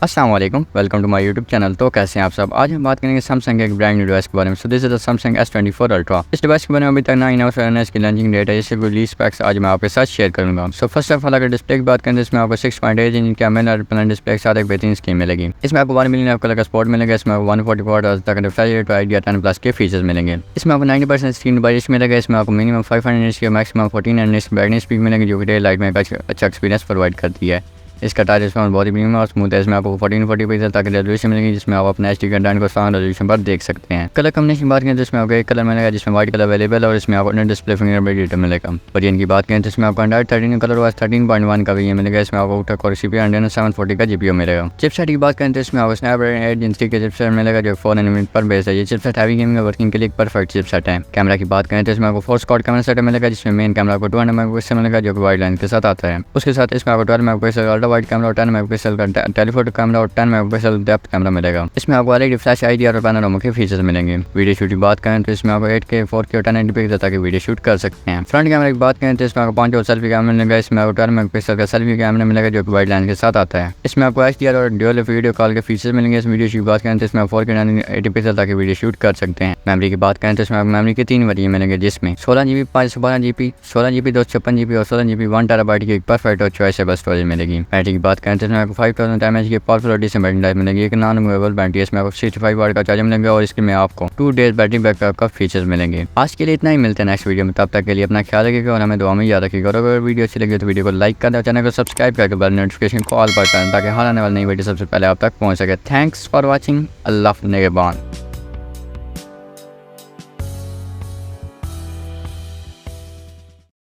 अस्सलाम वालेकुम, welcome to my YouTube channel. तो कैसे हैं आप सब। आज हम बात करेंगे सैमसंग के एक ब्रांड न्यू डिवाइस के बारे में। So this is the Samsung S24 ultra. इस डिवाइस के बारे में अभी तक 9 आवर्स रन है, इसकी लॉन्चिंग डेट है। इससे रिलीज स्पेक्स आज मैं आपके साथ शेयर करूंगा। सो फर्स्ट ऑफ ऑल अगर डिस्प्ले की बात करें तो इसमें आपको 6.8 इंच की AMOLED और प्लेन डिस्प्ले के साथ एक बेहतरीन स्क्रीन मिलेगी। इसमें आपको 1 मिलियन कलर का सपोर्ट मिलेगा। इसमें 144 हर्ट्ज तक रिफ्रेश रेट और आइडिया 10 प्लस के फीचर्स मिलेंगे। इसमें आपको 90% स्क्रीन ब्राइटनेस मिलेगा। इसमें आपको मिनिमम 500 निट्स के मैक्सिमम 1400 निट्स ब्राइटनेस स्पीड मिलेगी, जो कि डे लाइट में एक अच्छा एक्सपीरियंस प्रोवाइड करती है। इसका टच रिस्पॉन्स बहुत ही प्रीमियम और स्मूथ है। इसमें आपको 1440 पिक्सल तक रेजोल्यूशन मिलेगी, जिसमें आप अपने HD कंटेंट को 7 रेजोल्यूशन पर देख सकते हैं। कलर कॉम्बिनेशन की बात करें तो इसमें आपको एक कलर मिलेगा जिसमें व्हाइट कलर अवेलेबल है और इसमें आपको डिस्प्ले फिंगरप्रिंट रीडर मिलेगा। वेरिएंट की बात करें तो इसमें आपको एंड्रॉइड 13 कलर वाइज 13.1 का वेरिएंट मिलेगा। इसमें आपको octa कोर CPU एंड 740 का GPU मिलेगा। चिपसेट की बात करें तो इसमें आपको स्नैपड्रैगन 8 Gen 3 के चिपसेट मिलेगा, जो 4 nm पर बेस है। ये चिपसेट हैवी गेमिंग और वर्किंग के लिए एक परफेक्ट चिपसेट है। कैमरा की बात करें तो इसमें आपको 4 क्वाड कैमरा सेटअप मिलेगा, जिसमें मेन कैमरा आपको 200 मेगापिक्सल मिलेगा, जो कि वाइड लेंस के साथ आता है। उसके साथ इसमें आपको 12 मेगापिक्सल अल्ट्रा वाइड कैमरा और 10 मेगापिक्सल का टेलीफोटो कैमरा और 10 मेगापिक्सल डेप्थ कैमरा मिलेगा। इसमें आपको LED फ्लैश IDR और पैनोरामा के फीचर्स मिलेंगे। वीडियो शूट की बात करें तो इसमें आपको 8K 4K और 1080p पिक्सल तक वीडियो शूट कर सकते हैं। फ्रंट कैमरा की बात करें तो इसमें आपको 5 सेल्फी कैमरा मिलेगा। इसमें आपको 12 मेगापिक्सल का सेल्फी कैमरा मिलेगा, जो कि वाइड लेंस के साथ आता है। इसमें आपको HDR और ड्यूअल वीडियो कॉल के फीचर्स मिलेंगे। इस वीडियो शूट की बात करें तो इसमें 4K 1080p पिक्सल तक वीडियो शूट कर सकते हैं। मेमोरी की बात करें तो इसमें आपको मेमोरी के 3 वेरिएंट मिलेंगे, जिसमें 16GB 512GB 16GB 256GB और 16GB 1TB की एक परफेक्ट और चॉइसेबल स्टोरेज मिलेगी। बैटरी की बात करें तो इसमें आपको 5000 mAh की पावरफुल बैटरी लाइफ मिलेगी। एक नॉन रिमूवेबल बैटरी है। इसमें आपको 65 वाट का चार्जर मिलेगा और इसके में आपको 2 डेज बैटरी बैकअप का फीचर्स मिलेंगे। आज के लिए इतना ही, मिलते हैं नेक्स्ट वीडियो में। तब तक के लिए अपना ख्याल रखिएगा और हमें दुआ में याद रखिएगा। और अगर वीडियो अच्छी लगी तो वीडियो को लाइक कर दें, चैनल को सब्सक्राइब करके बेल नोटिफिकेशन को ऑल पर करें, ताकि हर आने वाली नई वीडियो सबसे पहले आप तक पहुंच सके। Thanks for watching. अल्लाह निगहबान।